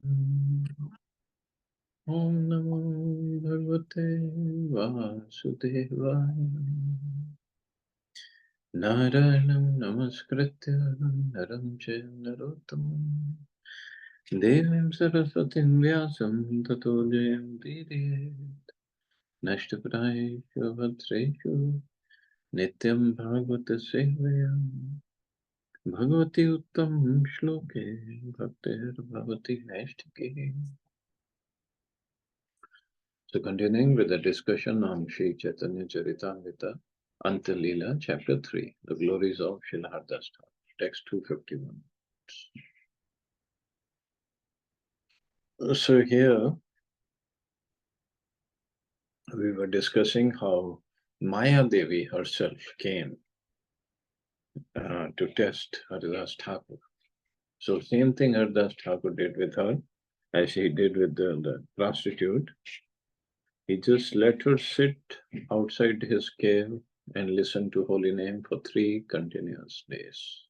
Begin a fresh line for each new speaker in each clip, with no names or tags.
Om Namo Bhagavate Vasudevaya. Narayanam Namaskritya Naram Chaiva Narottamam Devim Saraswatim Vyasam Tato Jayam Nashtaprayeshu Bhadreshu Nityam Bhagavata Sevaya Bhagavati Uttam Shloke Bhaktir Bhavati Naistike. So continuing with the discussion on Sri Chaitanya Charitamrita, Antya Lila, Chapter 3, The Glories of Srila Hardas Thakur, Text 251. So here we were discussing how Maya Devi herself came to test Haridas Thakur. So same thing Haridas Thakur did with her as he did with the prostitute. He just let her sit outside his cave and listen to holy name for 3 continuous days.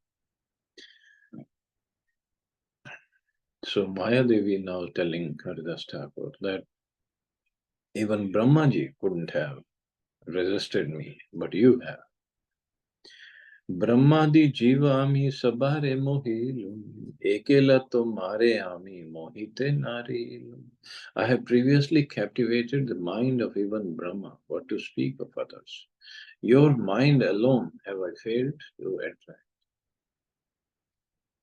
So Maya Devi now telling Haridas Thakur that even Brahmaji couldn't have resisted me, but you have. Brahmadi jiva ami sabare mohilum, ekela to mare ami mohite narilum. I have previously captivated the mind of even Brahma, what to speak of others. Your mind alone have I failed to attract.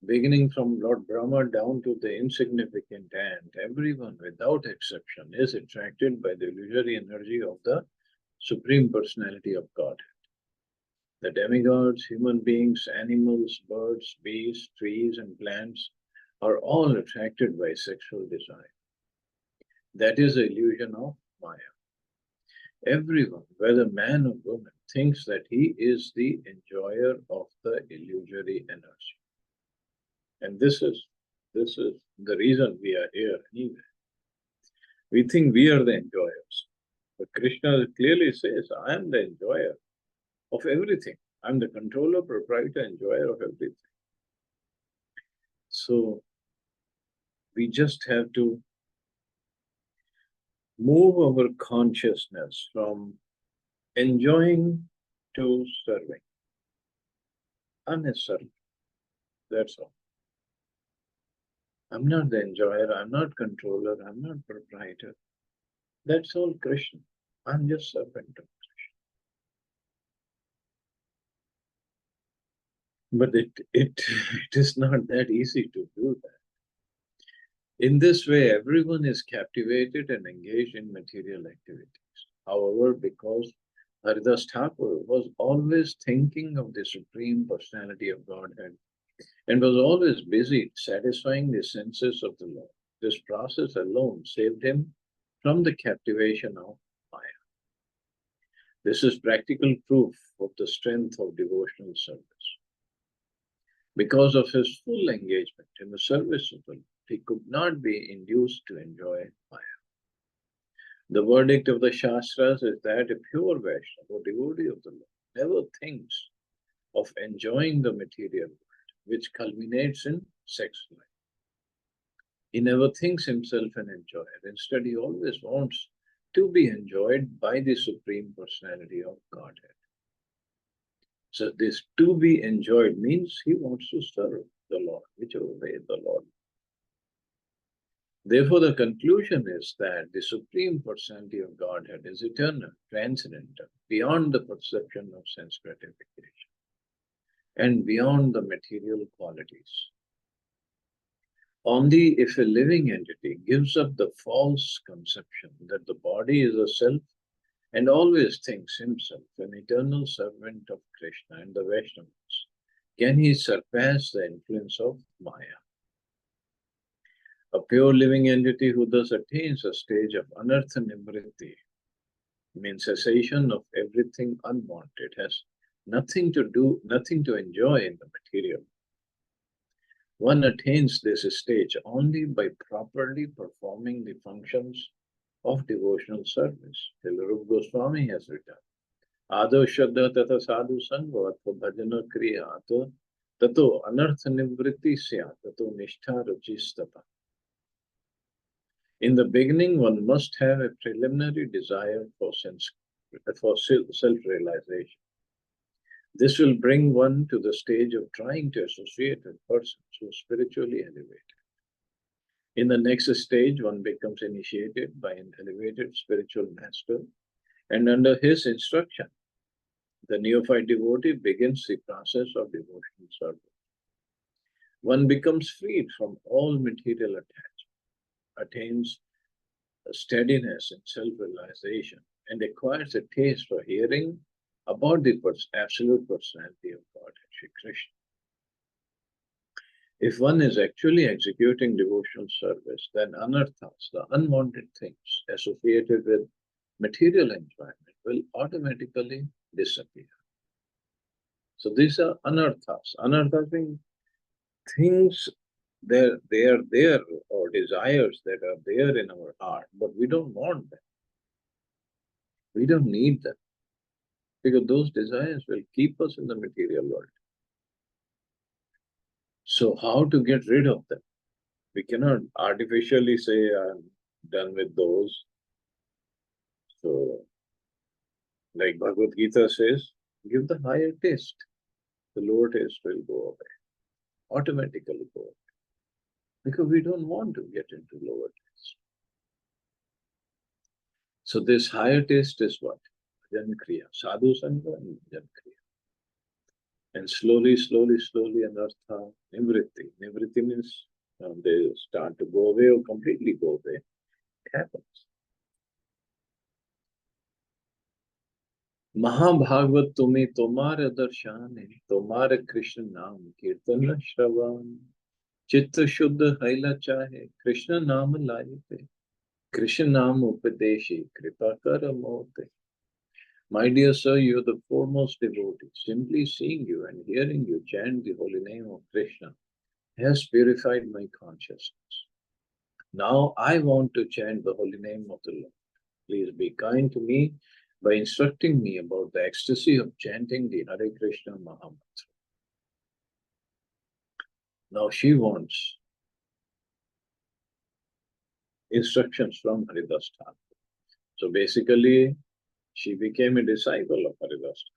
Beginning from Lord Brahma down to the insignificant ant, everyone without exception is attracted by the illusory energy of the Supreme Personality of God. The demigods, human beings, animals, birds, beasts, trees, and plants are all attracted by sexual desire. That is the illusion of Maya. Everyone, whether man or woman, thinks that he is the enjoyer of the illusory energy. And this is the reason we are here anyway. We think we are the enjoyers. But Krishna clearly says, I am the enjoyer of everything. I'm the controller, proprietor, enjoyer of everything. So we just have to move our consciousness from enjoying to serving. Unnecessarily. That's all. I'm not the enjoyer, I'm not controller, I'm not proprietor. That's all Krishna. I'm just servant of Krishna. But it is not that easy to do that. In this way, everyone is captivated and engaged in material activities. However, because Haridas Thakur was always thinking of the Supreme Personality of Godhead and was always busy satisfying the senses of the Lord, this process alone saved him from the captivation of Maya. This is practical proof of the strength of devotional service. Because of his full engagement in the service of the Lord, he could not be induced to enjoy Maya. The verdict of the Shastras is that a pure Vaishnava or devotee of the Lord never thinks of enjoying the material world, which culminates in sex life. He never thinks himself an enjoyer. Instead, he always wants to be enjoyed by the Supreme Personality of Godhead. So this to be enjoyed means he wants to serve the Lord, whichever way the Lord. Therefore, the conclusion is that the Supreme Personality of Godhead is eternal, transcendental, beyond the perception of sense gratification, and beyond the material qualities. Only if a living entity gives up the false conception that the body is a self and always thinks himself an eternal servant of Krishna and the Vaishnavas, can he surpass the influence of Maya. A pure living entity who thus attains a stage of anartha nivritti, means cessation of everything unwanted, has nothing to enjoy in the material. One attains this stage only by properly performing the functions of devotional service. Rupa Goswami has written, Ado Shraddha Tata Sadhu Sangha Atva Bhajana Kriya Tato Anartha Nivritti Sya Tato Nishtha Rajistata. In the beginning, one must have a preliminary desire for self-realization. This will bring one to the stage of trying to associate with persons who are spiritually elevated. In the next stage, one becomes initiated by an elevated spiritual master, and under his instruction, the neophyte devotee begins the process of devotional service. One becomes freed from all material attachment, attains steadiness and self-realization, and acquires a taste for hearing about the absolute personality of God, Shri Krishna. If one is actually executing devotional service, then anarthas, the unwanted things associated with material enjoyment, will automatically disappear. So these are anarthas. Anarthas means things they are there, or desires that are there in our heart, but we don't want them. We don't need them, because those desires will keep us in the material world. So how to get rid of them? We cannot artificially say, I'm done with those. So, like Bhagavad Gita says, give the higher taste. The lower taste will go away, automatically go away. Because we don't want to get into lower taste. So this higher taste is what? Bhajan Kriya, Sadhu Sangha and Bhajan Kriya. And slowly, anartha, nivritti. Nivritti means they start to go away or completely go away. It happens. महाभागवत तुम्हें तुम्हारे दर्शन तुम्हारे कृष्ण नाम कीर्तन श्रवण चित्त शुद्ध हैला चाहे कृष्ण नाम लाइते कृष्ण नाम उपदेशी कृपा कर मोते. My dear sir, you are the foremost devotee. Simply seeing you and hearing you chant the holy name of Krishna has purified my consciousness. Now I want to chant the holy name of the Lord. Please be kind to me by instructing me about the ecstasy of chanting the Hare Krishna Mahamantra. Now she wants instructions from Haridas Thakur. So basically, she became a disciple of Haridas Thakur.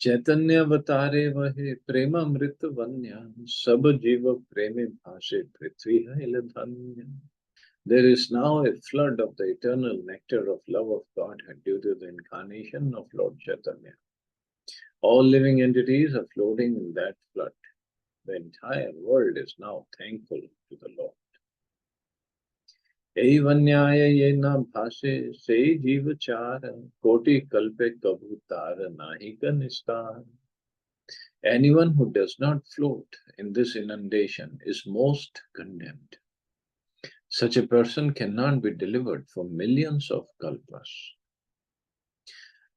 चैतन्य अवतारे वहे प्रेमामृत वन्य सब जीव प्रेमे भाषे पृथ्वी है धन्य. There is now a flood of the eternal nectar of love of Godhead due to the incarnation of Lord Chaitanya. All living entities are floating in that flood. The entire world is now thankful to the Lord. Evanyaya yena bhase se jivachara koti kalpe kabhutara nahika nistar. Anyone who does not float in this inundation is most condemned. Such a person cannot be delivered for millions of kalpas.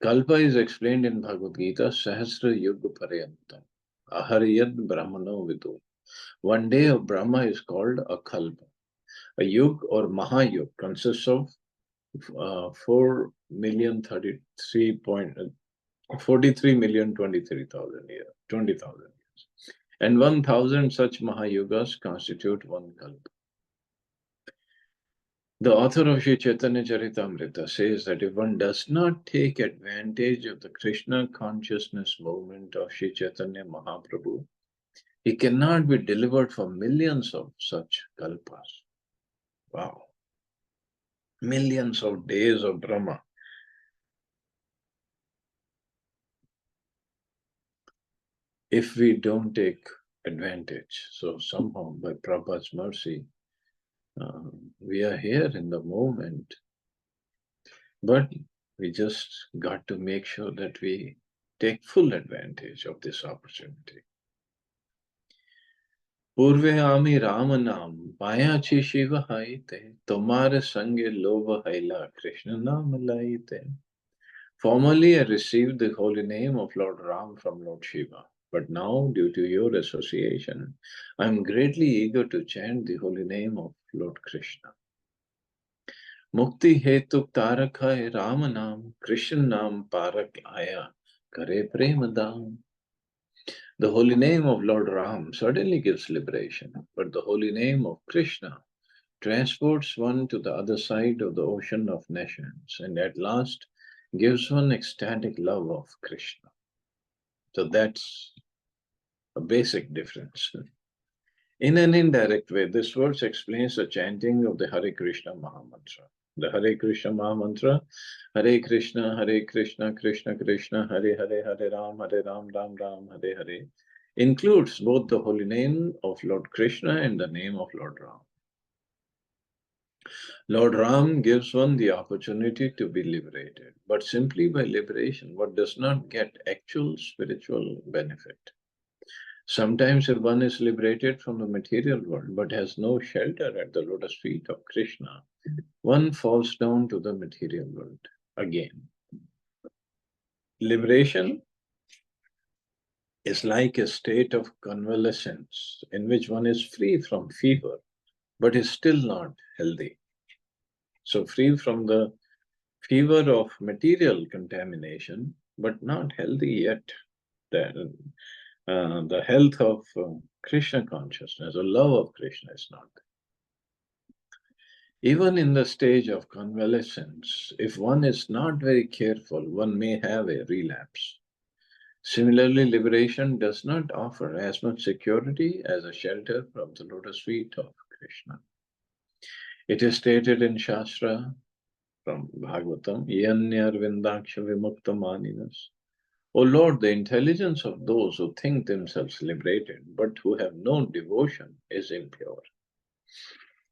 Kalpa is explained in Bhagavad Gita, Sahasra Yuga Paryantam, Aharyad Brahmano Vidu. One day of Brahma is called a kalpa. A yug or Mahayug consists of 43,023,000 years, 20,000 years. And 1,000 such Mahayugas constitute one kalpa. The author of Sri Chaitanya Charitamrita says that if one does not take advantage of the Krishna consciousness movement of Sri Chaitanya Mahaprabhu, he cannot be delivered from millions of such kalpas. Wow. Millions of days of Brahma. If we don't take advantage, so somehow by Prabhupada's mercy, we are here in the moment, but we just got to make sure that we take full advantage of this opportunity. Purve ami Rama naam, paya chi Shiva haite, tomare sange lova haila Krishna naam laite. Formerly, I received the holy name of Lord Ram from Lord Shiva. But now, due to your association, I am greatly eager to chant the holy name of Lord Krishna. Mukti hetuk tarak hai Ram naam, Krishna naam parak aya, kare prema dam. The holy name of Lord Ram certainly gives liberation, but the holy name of Krishna transports one to the other side of the ocean of nations and at last gives one ecstatic love of Krishna. So that's a basic difference. In an indirect way, this verse explains the chanting of the Hare Krishna Mahamantra. The Hare Krishna Mahamantra, Hare Krishna, Krishna Krishna, Hare Hare, Hare Ram, Ram Ram, Hare Hare, includes both the holy name of Lord Krishna and the name of Lord Ram. Lord Ram gives one the opportunity to be liberated, but simply by liberation, one does not get actual spiritual benefit. Sometimes if one is liberated from the material world but has no shelter at the lotus feet of Krishna, one falls down to the material world again. Liberation is like a state of convalescence in which one is free from fever but is still not healthy. So free from the fever of material contamination, but not healthy yet. The health of Krishna consciousness, the love of Krishna is not there. Even in the stage of convalescence, if one is not very careful, one may have a relapse. Similarly, liberation does not offer as much security as a shelter from the lotus feet of Krishna. It is stated in Shastra from Bhagavatam, Yanyar Vindaksha Vimukta Maninas. O Lord, the intelligence of those who think themselves liberated but who have no devotion is impure.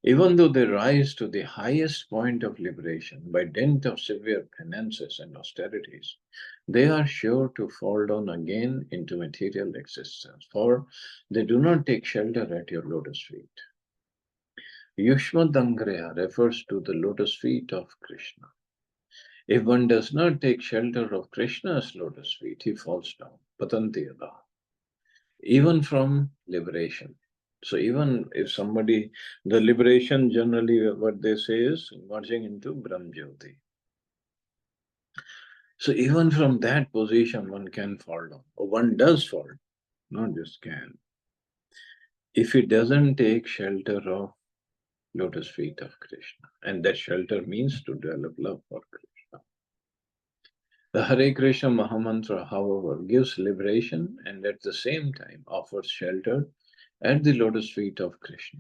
Even though they rise to the highest point of liberation by dint of severe penances and austerities, they are sure to fall down again into material existence, for they do not take shelter at your lotus feet. Yushma Dangreya refers to the lotus feet of Krishna. If one does not take shelter of Krishna's lotus feet, he falls down, patanti yada, even from liberation. So even if somebody, the liberation generally what they say is merging into Brahm Jyoti. So even from that position, one can fall down, or one does fall, not just can. If he doesn't take shelter of lotus feet of Krishna, and that shelter means to develop love for Krishna. The Hare Krishna Mahamantra, however, gives liberation and at the same time offers shelter at the lotus feet of Krishna.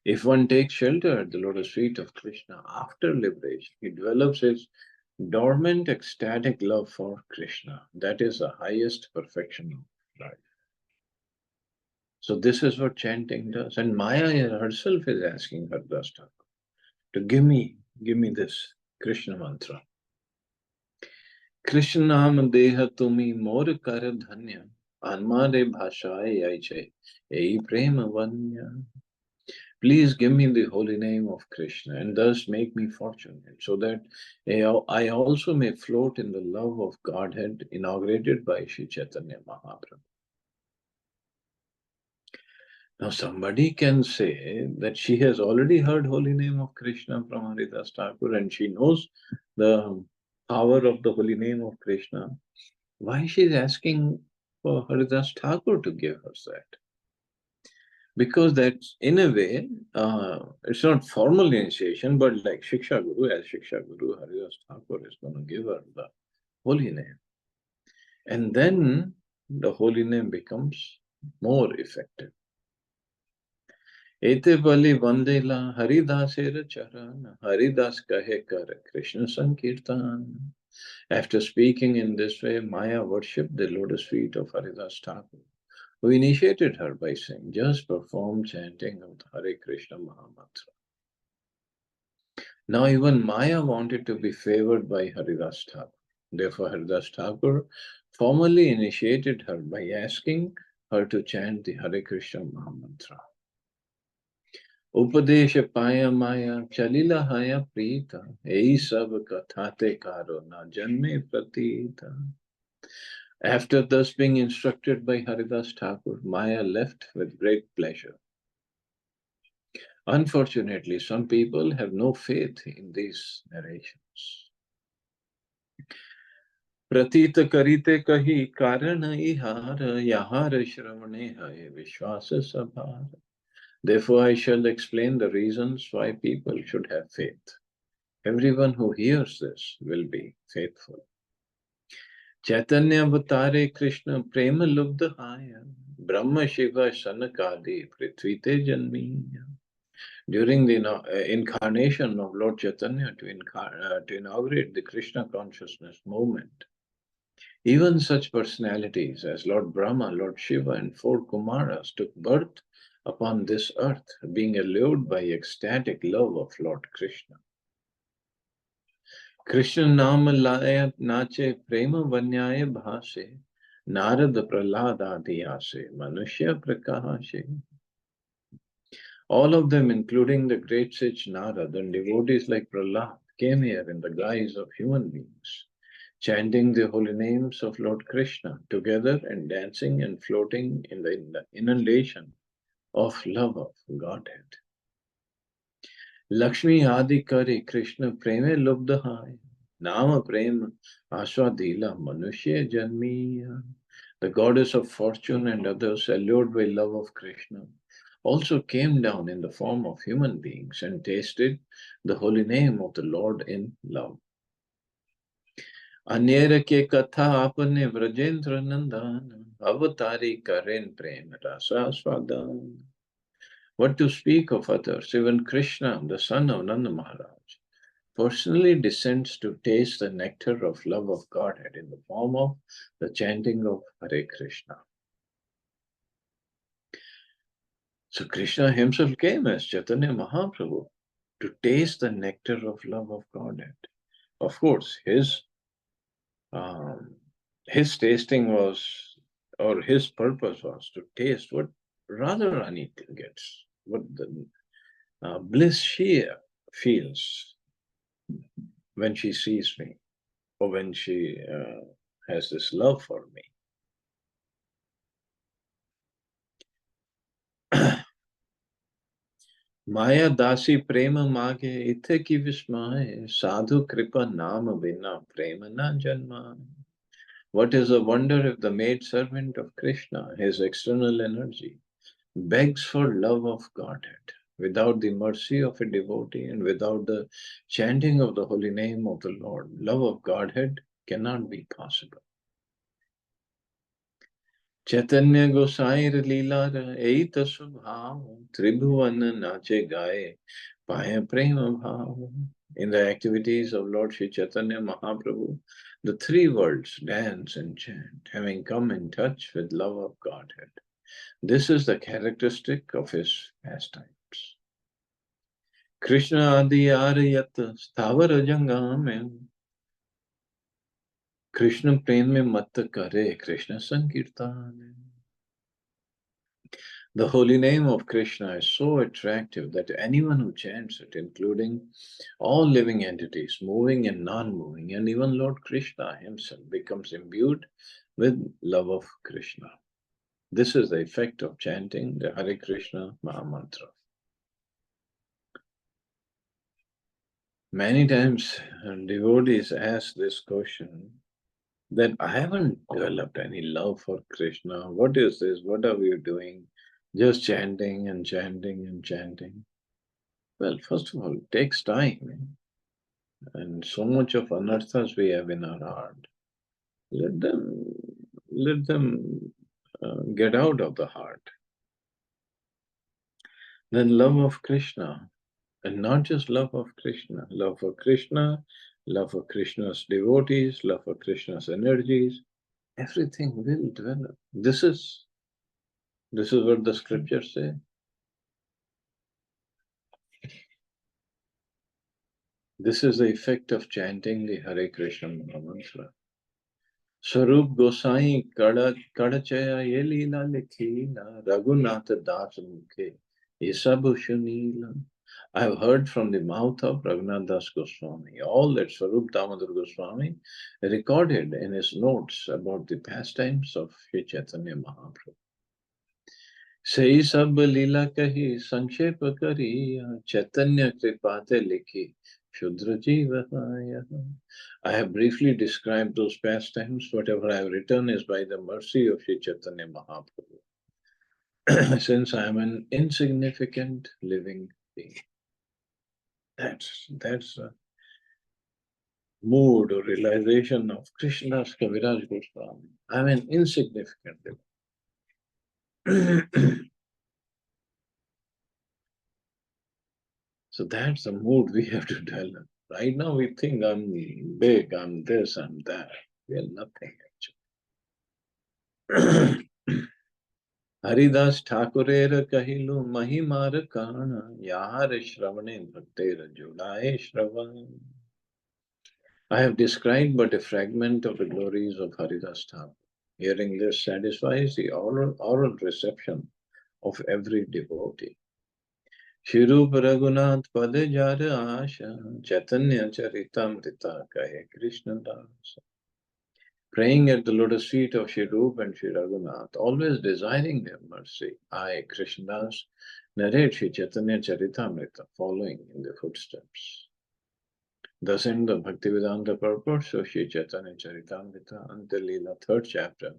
If one takes shelter at the lotus feet of Krishna after liberation, he develops his dormant ecstatic love for Krishna. That is the highest perfection of life. So this is what chanting does. And Maya herself is asking her Thakur to give me this Krishna mantra. Krishna nam deha tumi mor kar dhanya, anmare bhashaye aiche, ei prema vanya. Please give me the holy name of Krishna and thus make me fortunate, so that I also may float in the love of Godhead inaugurated by Sri Chaitanya Mahaprabhu. Now somebody can say that she has already heard holy name of Krishna from Haridas Thakur and she knows the power of the holy name of Krishna. Why she is asking for Haridas Thakur to give her that? Because that's in a way, it's not formal initiation, but like Shiksha Guru, as Shiksha Guru, Haridas Thakur is going to give her the holy name. And then the holy name becomes more effective. Ete bali vandela Haridasera charan, Haridas kahe kar Krishna Sankirtan. After speaking in this way, Maya worshipped the lotus feet of Haridas Thakur, who initiated her by saying, just perform chanting of the Hare Krishna Mahamantra. Now even Maya wanted to be favored by Haridas Thakur. Therefore Haridas Thakur formally initiated her by asking her to chant the Hare Krishna Mahamantra. Upadesha paya maya chalila haya prita, ei sab kathate karo na janme pratita. After thus being instructed by Haridas Thakur, Maya left with great pleasure. Unfortunately, some people have no faith in these narrations. प्रतीत करीते कही कारण इहार याहार श्रवणे है विश्वास सभार. Therefore, I shall explain the reasons why people should have faith. Everyone who hears this will be faithful. Chaitanya avatare Krishna prema lubdhaya Brahma Shiva Sanakadi Prithvi te janmiya. During the incarnation of Lord Chaitanya to inaugurate the Krishna consciousness movement, even such personalities as Lord Brahma, Lord Shiva, and four Kumaras took birth upon this earth, being allured by ecstatic love of Lord Krishna. Krishna Nama Laya Nache Prema Vanyaya Bhase Narad Prahlad Adiyase Manushya Prakahashe. All of them, including the great sage Narad and devotees like Prahlad, came here in the guise of human beings, chanting the holy names of Lord Krishna together and dancing and floating in the inundation of love of Godhead. Lakshmi Adi Kari Krishna Preme Lubdhaya Nama Prem Aswadila Manushya Janmiya. The goddess of fortune and others, allured by love of Krishna, also came down in the form of human beings and tasted the holy name of the Lord in love. Anyera ke katha apne vrajendra nandan avatari karen prem rasa swadan. What to speak of others, even Krishna, the son of Nanda Maharaj, personally descends to taste the nectar of love of Godhead in the form of the chanting of Hare Krishna. So Krishna himself came as Chaitanya Mahaprabhu to taste the nectar of love of Godhead. Of course, his tasting was, or his purpose was to taste what Radharani gets, what the bliss she feels when she sees me, or when she has this love for me. Maya dasi prema mage ithe ki vismaye sadhu kripa nama vina prema na janma. What is a wonder if the maid servant of Krishna, his external energy, begs for love of Godhead without the mercy of a devotee and without the chanting of the holy name of the Lord? Love of Godhead cannot be possible. Chaitanya Gosair Lila Eita Subhav Tribhuvan Nache Gaye Paya Prema Bhav. In the activities of Lord Sri Chaitanya Mahaprabhu, the three worlds dance and chant, having come in touch with love of Godhead. This is the characteristic of his pastimes. Krishna Adi Arayat Sthavara Jangam. Krishna Prem mein mat kare Krishna Sankirtan. The holy name of Krishna is so attractive that anyone who chants it, including all living entities, moving and non-moving, and even Lord Krishna himself, becomes imbued with love of Krishna. This is the effect of chanting the Hare Krishna Mahamantra. Many times devotees ask this question, that I haven't developed any love for Krishna. What is this? What are we doing? Just chanting and chanting and chanting. Well, first of all, it takes time. And so much of anarthas we have in our heart. Let them get out of the heart. Then love of Krishna, and not just love of Krishna, love for Krishna, love for Krishna's devotees, love for Krishna's energies, everything will develop. This is what the scriptures say. This is the effect of chanting the Hare Krishna Mahamantra. Swarup Gosai Kadachaya Ye Leela Likhila Raghunatha Das Mukhe Yesabu Shunila. I have heard from the mouth of Raghunath Das Goswami all that Swarup Damodar Goswami recorded in his notes about the pastimes of Sri Chaitanya Mahaprabhu. सही सब लीला कही संक्षेप करी चैतन्य कृपाते लिखी Shudra Jivahaya. I have briefly described those pastimes. Whatever I have written is by the mercy of Sri Chaitanya Mahaprabhu. Since I am an insignificant living being. That's a mood or realization of Krishna's Kaviraj Goswami. I'm an insignificant living. So that's the mood we have to develop. Right now we think I'm big, I'm this, I'm that. We are nothing actually. Haridas ठाकुरेर कहिलु महिमार कान यार श्रवणे भक्तेर जुड़ाए श्रवण. I have described but a fragment of the glories of Haridas Thakur. Hearing this satisfies the oral reception of every devotee. Shirup Raghunath Pade Jara Asha Chaitanya Charitamrita Kahe Krishna Das. Praying at the lotus feet of Shri Rup and Shri Raghunath, always desiring their mercy, I, Krishnadas, narrate Shri Chaitanya Charitamrita, following in their footsteps. Thus in the Bhaktivedanta purport of Shri Chaitanya Charitamrita, Antya Lila, 3rd chapter,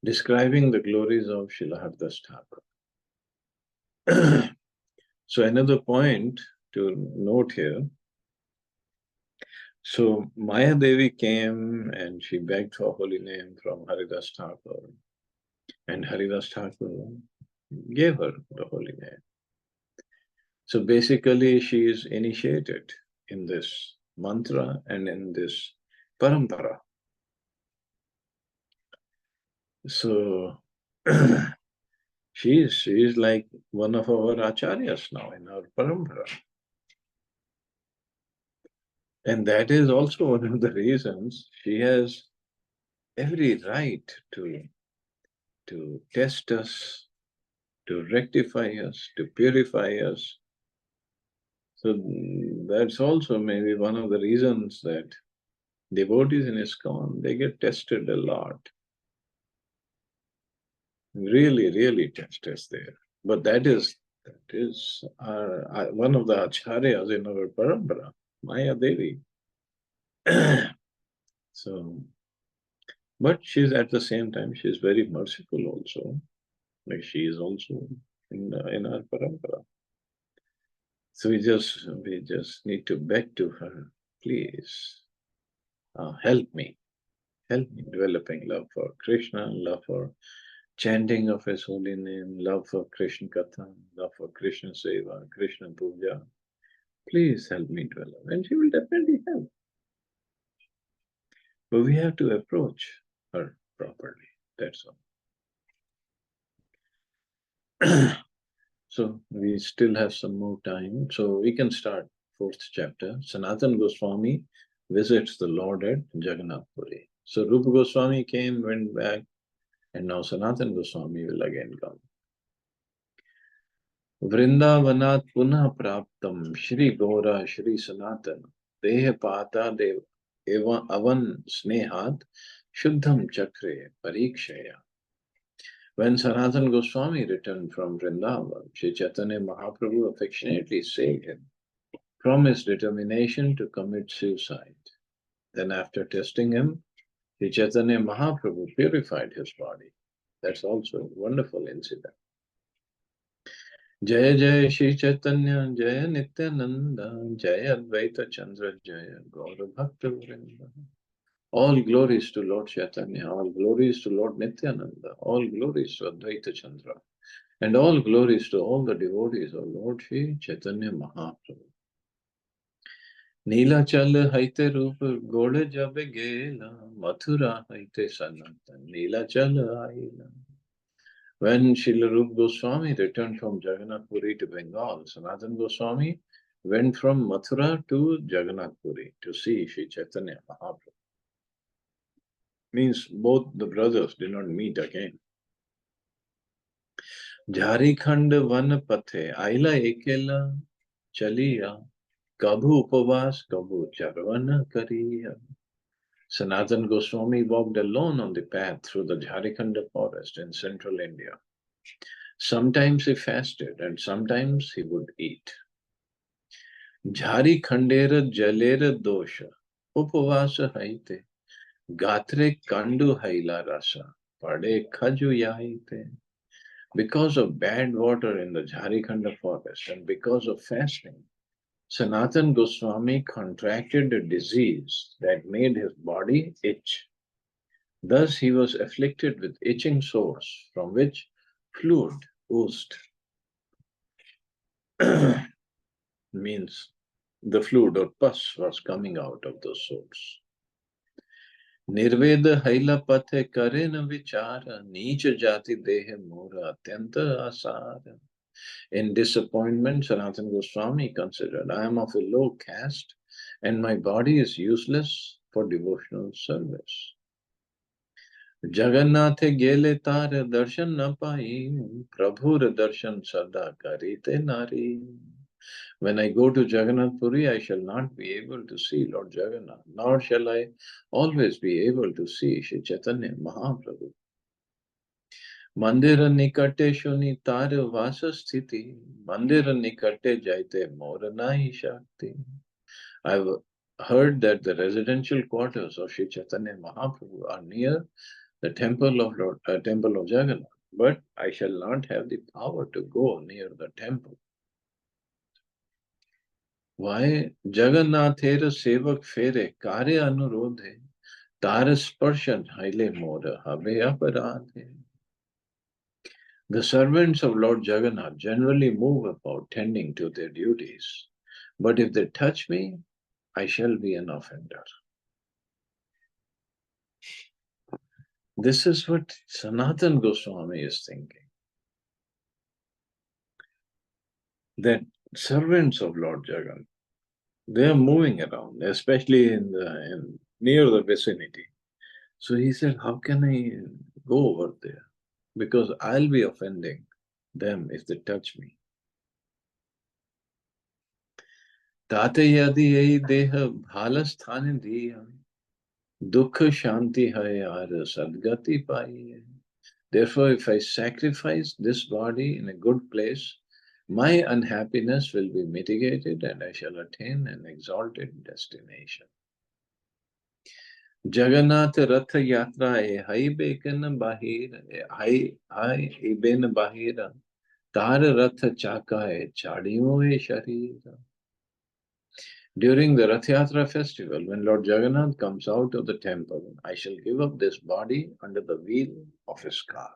describing the glories of Srila Haridas Thakur. So another point to note here. So Maya Devi came and she begged for holy name from Haridas Thakur. And Haridas Thakur gave her the holy name. So basically she is initiated in this mantra and in this parampara. So she is like one of our acharyas now in our parampara. And that is also one of the reasons she has every right to test us, to rectify us, to purify us. So that's also maybe one of the reasons that devotees in ISKCON, they get tested a lot. Really tested there. But that is one of the acharyas in our parampara, Maya Devi. So, but she's at the same time, she's very merciful also. Like she is also in our parampara. So we just need to beg to her, please help me developing love for Krishna, love for chanting of his holy name, love for Krishna Katha, love for Krishna Seva, Krishna Puja. Please help me develop. And she will definitely help. But we have to approach her properly. That's all. So we still have some more time. So we can start 4th chapter. Sanatana Goswami visits the Lord at Jagannath Puri. So Rupa Goswami came, went back, and now Sanatana Goswami will again come. Vrindavanat punah praptam Shri Gora Shri Sanatana Deha Pata Dev Eva Avan Snehat Shuddham Chakre Parikshaya. When Sanatana Goswami returned from Vrindavan, Sri Chaitanya Mahaprabhu affectionately saved him from his determination to commit suicide. Then after testing him, Sri Chaitanya Mahaprabhu purified his body. That's also a wonderful incident. Jaya Jaya Shri Chaitanya Jaya Nityananda Jaya Advaita Chandra Jaya Gaura Bhakta Vrinda. All glories to Lord Chaitanya, all glories to Lord Nityananda, all glories to Advaita Chandra, and all glories to all the devotees of Lord Shri Chaitanya Mahaprabhu. Neelachal haite roop gode jabe gela, Mathura haite sanatan, Neelachal aila. When Srila Rupa Goswami returned from Jagannath Puri to Bengal, Sanatana Goswami went from Mathura to Jagannath Puri to see Sri Chaitanya Mahaprabhu. Means both the brothers did not meet again. Jharikhand van pathe aila ekela chaliya, kabhu upavas kabhu charvana kariya. Sanatana Goswami walked alone on the path through the Jharikhand forest in central India. Sometimes he fasted and sometimes he would eat. झारी खंडेर जलेर दोष उपवास हईते गात्रे kandu haila rasa pade khaju yaite. Because of bad water in the Jharikhanda forest and because of fasting, Sanatan Goswami contracted a disease that made his body itch. Thus he was afflicted with itching sores from which fluid oozed. Means the fluid or pus was coming out of those sores. निर्वेद हैला पथे करे न विचार नीच जाति देह मोर अत्यंत आसार. In disappointment, Sanatana Goswami considered, I am of a low caste and my body is useless for devotional service. Jagannath gele tar darshan na pai, Prabhur darshan sada karite nari. When I go to Jagannath Puri, I shall not be able to see Lord Jagannath, nor shall I always be able to see Shri Chaitanya Mahaprabhu. मंदिर निकटे शुनि तार वास स्थिति मंदिर निकटे जाते मोर नाहि शक्ति. I've heard that the residential quarters of Sri Chaitanya Mahaprabhu are near the temple of temple of Jagannath, but I shall not have the power to go near the temple. Why? Jagannather sevak fere karya anurodhe tar sparshan haile mora habe aparadhe. The servants of Lord Jagannath generally move about tending to their duties, but if they touch me, I shall be an offender. This is what Sanatan Goswami is thinking. That servants of Lord Jagannath, they are moving around, especially near the vicinity. So he said, how can I go over there? Because I'll be offending them if they touch me. tate yadi ei deha bhalasthane diya dukha shanti hai aar sadgati pai. Therefore, if I sacrifice this body in a good place, my unhappiness will be mitigated and I shall attain an exalted destination. Jagannath Ratha Yatra e hai beken bahir, hai ben bahira, tar Ratha chaka e chadiyo e sharira. During the Rath Yatra festival, when Lord Jagannath comes out of the temple, I shall give up this body under the wheel of his car.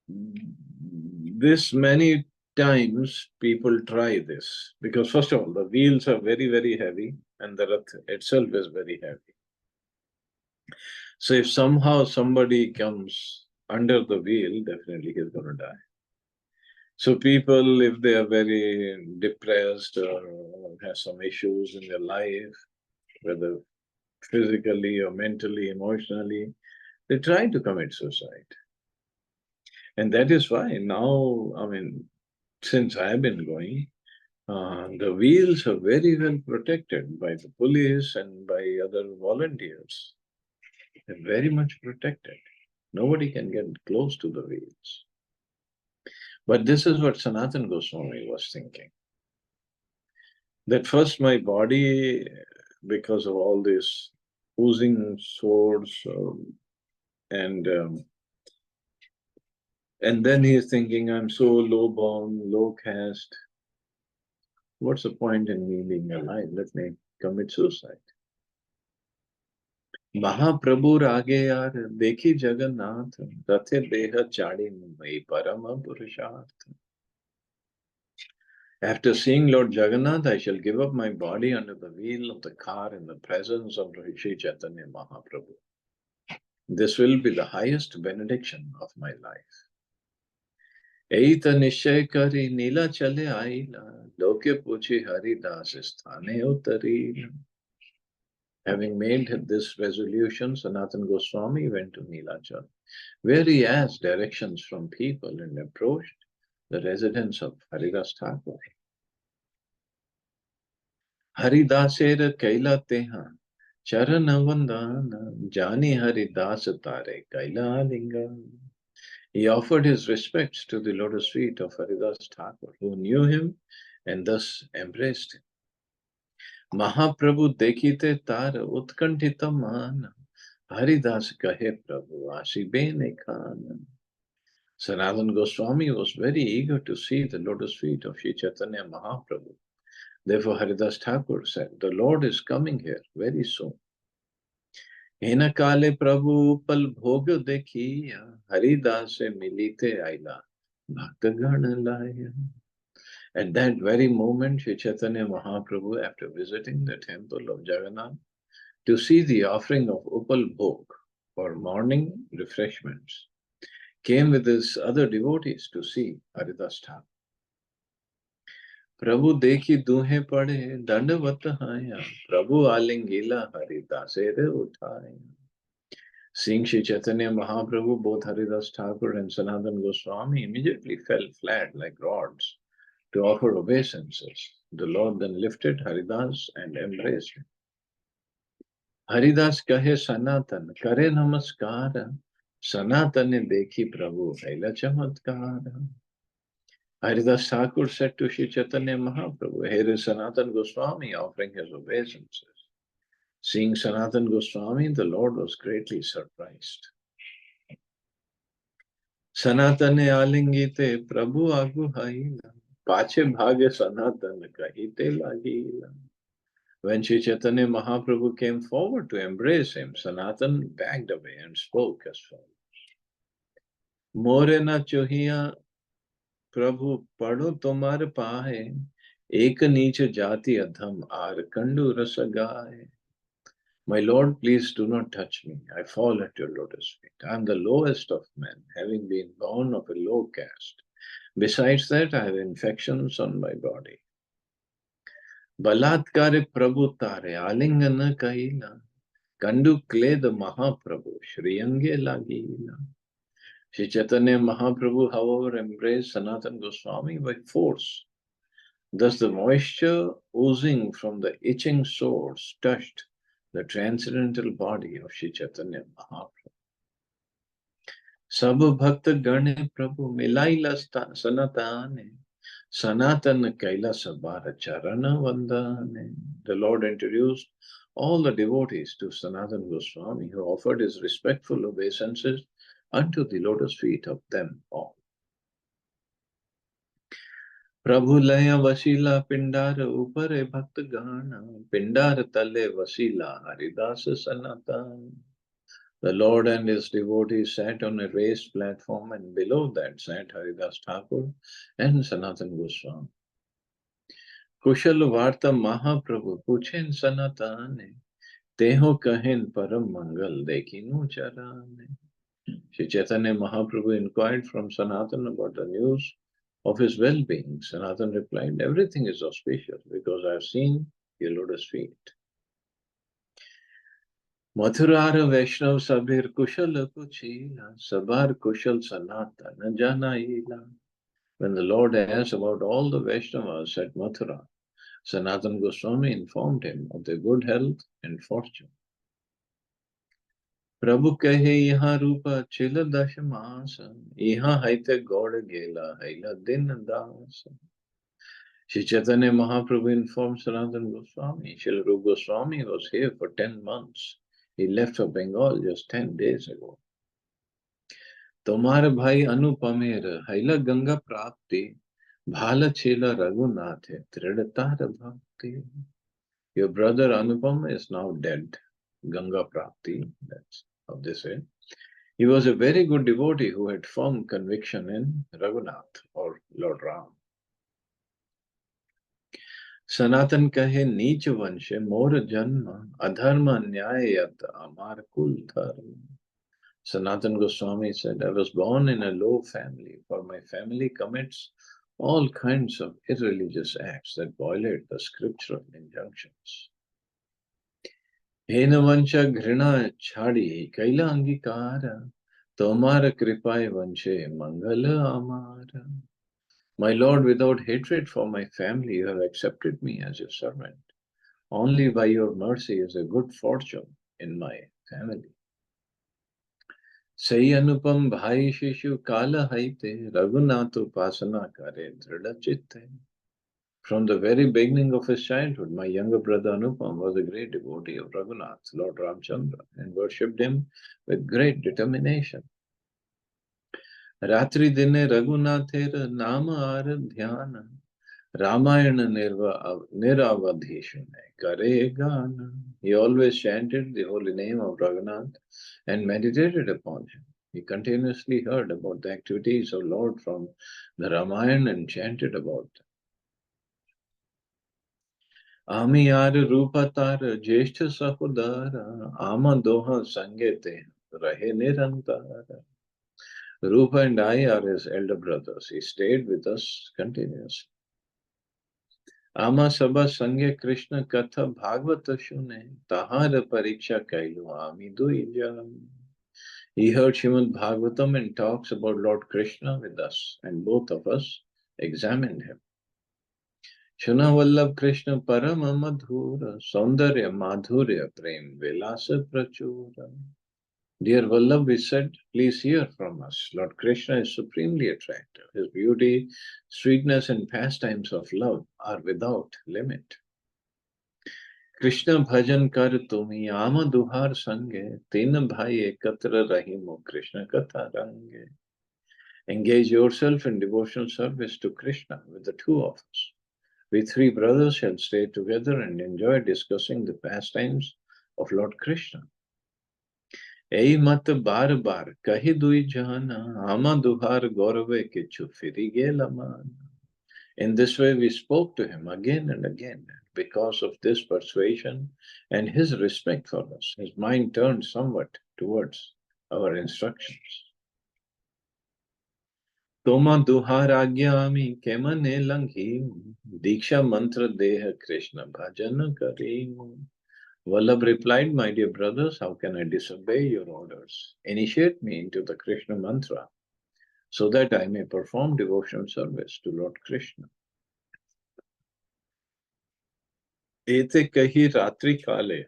This many times people try this because first of all, the wheels are very, very heavy and the Rath itself is very heavy. So if somehow somebody comes under the wheel, definitely he's going to die. So people, if they are very depressed or have some issues in their life, whether physically or mentally, emotionally, they try to commit suicide. And that is why now, I mean, since I have been going, the wheels are very well protected by the police and by other volunteers. They're very much protected. Nobody can get close to the wheels. But this is what Sanatan Goswami was thinking. That first my body, because of all this oozing swords, and then he is thinking, I'm so low born, low caste. What's the point in me being alive? Let me commit suicide. Mahaprabhu Rage yaar dekhi Jagannath, Rathe Deha Chadi Mumbai Parama Purusharth. After seeing Lord Jagannath, I shall give up my body under the wheel of the car in the presence of Sri Chaitanya Mahaprabhu. This will be the highest benediction of my life. Eita Nishchay Kari Nila Chale Aila, Loke Puchi Haridas Sthane Uttarila. Having made this resolution, Sanatan Goswami went to Nilachal, where he asked directions from people and approached the residence of Haridas Thakur. Haridaser Kaila Teha, Charanavandana, Jani Haridas Tare Kaila Linga. He offered his respects to the lotus feet of Haridas Thakur, who knew him and thus embraced him. Mahaprabhu dekhite tar utkantita man, Haridas kahe Prabhu asibe ne khan. Sanatana Goswami was very eager to see the lotus feet of Sri Chaitanya Mahaprabhu. Therefore Haridas Thakur said, the Lord is coming here very soon. Hena kale Prabhu pal bhog dekhiya, Haridas se milite aila, bhaktagan laya. At that very moment, Sri Chaitanya Mahaprabhu, after visiting the temple of Jagannath, to see the offering of Upal Bhog for morning refreshments, came with his other devotees to see Haridas Thakur. Prabhu dekhi duhe pade dandavat haya, Prabhu alingila Haridasere uthaya. Seeing Sri Chaitanya Mahaprabhu, both Haridas Thakur and Sanatana Goswami immediately fell flat like rods to offer obeisances. The Lord then lifted Haridas and embraced him. Haridas kahe Sanatan, kare namaskara, Sanatan ne dekhi Prabhu, aila chamatkara. Haridas Thakur said to Sri Chaitanya Mahaprabhu, here is Sanatana Goswami offering his obeisances. Seeing Sanatana Goswami, the Lord was greatly surprised. Sanatane alingite Prabhu agu haila, pache bhage Sanatana kahite lagila. When Sri Chaitanya Mahaprabhu came forward to embrace him, Sanatan backed away and spoke as follows. More na chohiya Prabhu pado tomar pahe, ek neech jati adham ar kandu rasagaye. My Lord, please do not touch me. I fall at your lotus feet. I am the lowest of men, having been born of a low caste. Besides that, I have infections on my body. Balatkare Prabhu tare alingana kaila. Kandu kled Mahaprabhu Shriyange lagila. Sri Chaitanya Mahaprabhu, however, embraced Sanatana Goswami by force. Thus the moisture oozing from the itching sores touched the transcendental body of Sri Chaitanya Mahaprabhu. Sab bhakta gane Prabhu milaila sanatane, Sanatana kaila sabara charana vandane. The Lord introduced all the devotees to Sanatana Goswami, who offered his respectful obeisances unto the lotus feet of them all. Prabhu laya vasila pindar upare bhakta gana, pindar tale vasila haridasa sanatan. The Lord and his devotees sat on a raised platform, and below that sat Haridas Thakur and Sanatana Goswami. Kushal Varta Mahaprabhu puchen Sanatane, Teho kahin param mangal dekinu charane. Sri Chaitanya Mahaprabhu inquired from Sanatana about the news of his well-being. Sanatana replied, everything is auspicious because I have seen your lotus feet. Mathurara Vaishnav Sabir Kushal Kuchila, Sabar Kushal Sanatana Janaila. When the Lord asked about all the Vaishnavas at Mathura, Sanatana Goswami informed him of their good health and fortune. Prabhu kahe yaha rupa chila dashamasa, yaha haite gauda gela, haila din dasa. Sri Chaitanya Mahaprabhu informed Sanatana Goswami, Srila Rupa Goswami was here for 10 months. He left for Bengal just 10 days ago. Tomar bhai anupamer, haila ganga prapti, bhala chela raghunathe, tridatar bhakti. Your brother Anupam is now dead. Ganga prapti, that's how they say. He was a very good devotee who had firm conviction in Raghunath or Lord Ram. Sanatan kahe neech vanshe mor janma adharma nyayat amar kul dharma. Sanatan Goswami said, I was born in a low family, for my family commits all kinds of irreligious acts that violate the scriptural injunctions. Hena vancha ghrina chhadi kaila angikara, tomara kripaye vanche mangala amara. My Lord, without hatred for my family, you have accepted me as your servant. Only by your mercy is a good fortune in my family. सही अनुपम भाई शिशु काल हईते रघुनाथ उपासना करे दृढ़ चित्ते. From the very beginning of his childhood, my younger brother Anupam was a great devotee of Raghunath, Lord Ramchandra, and worshipped him with great determination. रात्रि दिने रघुनाथेर नाम आर ध्यान रामायण निरावधि सुने करे गान. He always chanted the holy name of Raghunath and meditated upon him. He continuously heard about the activities of Lord from the Ramayana and chanted about them. आमी यार रूप तार ज्येष्ठ सहोदर आमा दोहा संगे ते रहे निरंतर. Rupa and I are his elder brothers. He stayed with us continuously. Ama Sabha Sangye Krishna Katha Bhagavata Shune Tahara Pariksha Kailu Ami Duija. He heard Srimad Bhagavatam and talks about Lord Krishna with us, and both of us examined him. Shuna Vallabh Krishna Parama Madhura Saundarya Madhurya Prem Vilasa Prachura. Dear Vallabh, we said, please hear from us. Lord Krishna is supremely attractive. His beauty, sweetness, and pastimes of love are without limit. Krishna bhajan kar tumi ama duhar sange, tin bhai ekatra rahimo Krishna katha range. Engage yourself in devotional service to Krishna with the two of us. We three brothers shall stay together and enjoy discussing the pastimes of Lord Krishna. Ei mat bar bar kahi dui jana ama duhar gaurave kichu firi gela man. In this way we spoke to him again and again. Because of this persuasion and his respect for us, his mind turned somewhat towards our instructions. Toma duhar agyami kemane langhi diksha mantra deha Krishna bhajana karim. Vallabh replied, my dear brothers, how can I disobey your orders? Initiate me into the Krishna mantra so that I may perform devotional service to Lord Krishna. Ete kahi ratri kale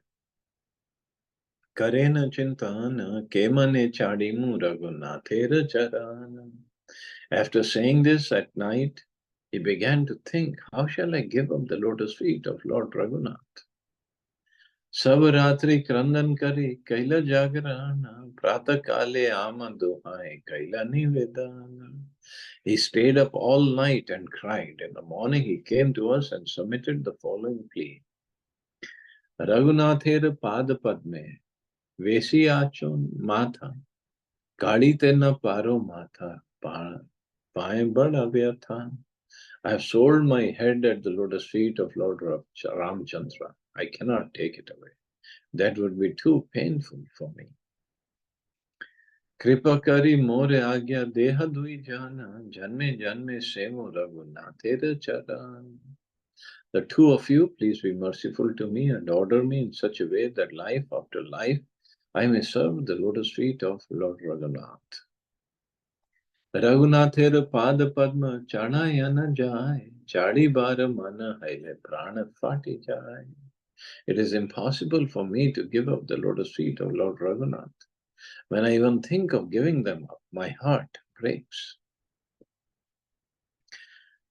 karena chintana kemane chadimu raghunathera charana. After saying this at night, he began to think, how shall I give up the lotus feet of Lord Raghunath? सब रात्रि क्रंदन करे कैला जागरण प्रातः काले आम दुहाए कैला निवेदन. He stayed up all night and cried. In the morning he came to us and submitted the following plea. Raghunather pad padme vesi achon matha kadi tena paro matha pae bada vyatha. I have sold my head at the lotus feet of Lord Ramchandra. I cannot take it away. That would be too painful for me. Kripa kari more agya deha dui jana janme janme semo raghunatera charan. The two of you, please be merciful to me and order me in such a way that life after life I may serve the lotus feet of Lord Raghunath. Raghunathera pada padma chanayana jai chadi bara mana haile prana fati jai. It is impossible for me to give up the lotus feet of Lord Raghunath. When I even think of giving them up, my heart breaks.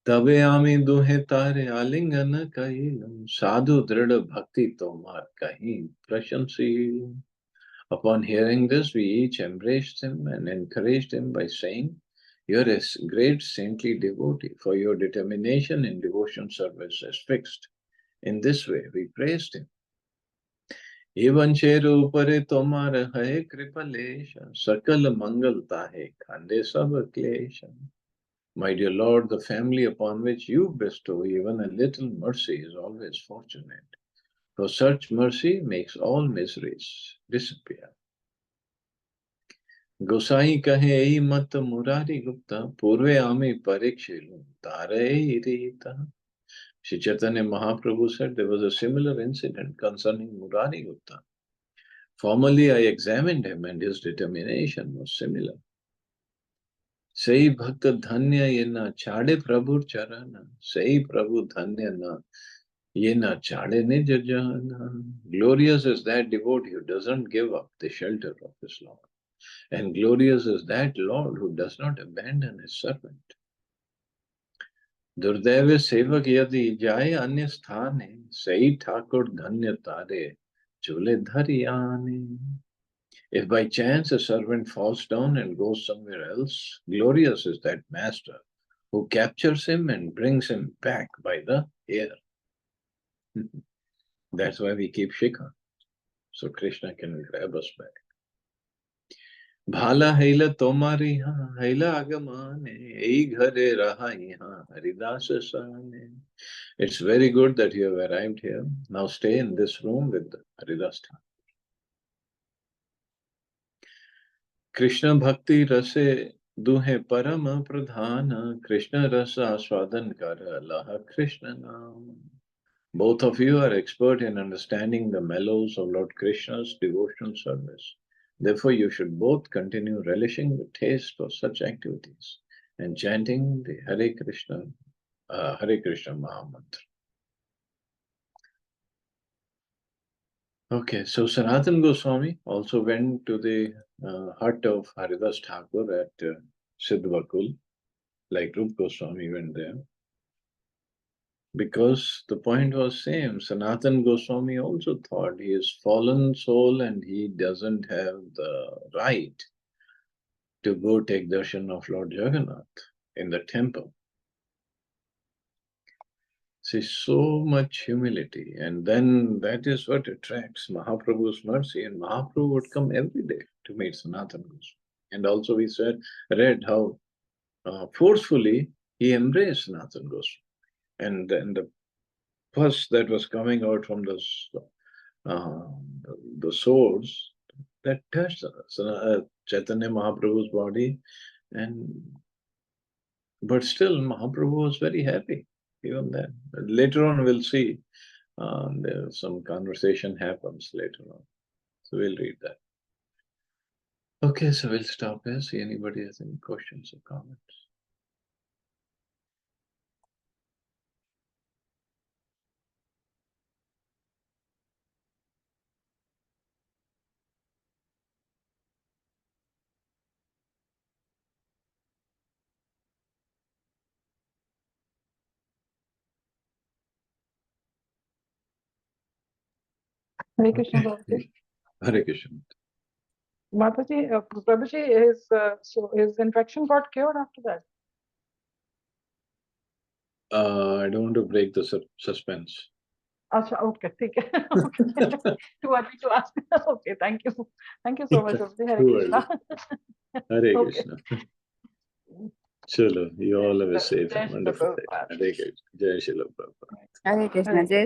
Tabe ami duhe tare alingana kahilam sadhu drida bhakti tomar kahi prashansi. Upon hearing this, we each embraced him and encouraged him by saying, you are a great saintly devotee, for your determination in devotion service is fixed. In this way, we praised him. Evanchero upare tomar hai kripalesha sakal mangal tahe khande sab klesha. My dear Lord, the family upon which you bestow even a little mercy is always fortunate, for such mercy makes all miseries disappear. Gosai kahe ei mat murari gupta purve ami parikshilu tare irita. Shri Chaitanya Mahaprabhu said there was a similar incident concerning Murari Gupta. Formerly, I examined him and his determination was similar. Sei bhakta dhanya yena chade prabhur charana. Sei prabhu dhanya na yena chade nijajana. Glorious is that devotee who doesn't give up the shelter of his Lord. And glorious is that Lord who does not abandon his servant. दुर्दैव सेवक यदि जाए अन्य स्थाने, सही ठाकुर धन्य तारे चूले धरि आने. If by chance a servant falls down and goes somewhere else, glorious is that master who captures him and brings him back by the hair. That's why we keep shikha, so Krishna can grab us back. भाला हैला तोमारी हाँ हैला आगमाने यही घरे रहा यहाँ हरिदास साने. It's very good that you have arrived here. Now stay in this room with Haridas Thakur. Krishna Bhakti Rase Duhe Parama Pradhana Krishna Rasa Aswadan Kara Laha Krishna Nam. Both of you are expert in understanding the mellows of Lord Krishna's devotional service. Therefore, you should both continue relishing the taste of such activities and chanting the Hare Krishna Mahamantra. Okay, so Sanatan Goswami also went to the hut of Haridas Thakur at Siddhvakul, like Rup Goswami went there. Because the point was same. Sanatan Goswami also thought he is fallen soul and he doesn't have the right to go take darshan of Lord Jagannath in the temple. See, so much humility, and then that is what attracts Mahaprabhu's mercy, and Mahaprabhu would come every day to meet Sanatan Goswami. And also we read how forcefully he embraced Sanatan Goswami. And the pus that was coming out from the swords that touched Chaitanya Mahaprabhu's body, but still Mahaprabhu was very happy even then. Later on we'll see some conversation happens later on, so we'll read that. Okay, so we'll stop here. See anybody has any questions or comments.
Hare Krishna, Prabhuji.
Hare Krishna.
Mataji, Prabhuji, so his infection got cured after that?
I don't want to break the suspense.
Acha, okay, okay. Too early to ask. Okay, thank you. Thank you so much, Prabhuji. Hare Krishna.
Hare Krishna. Chalo, you all have a safe and wonderful day. Hare Krishna. Jai Shri Prabhupada.
Hare Krishna. Jai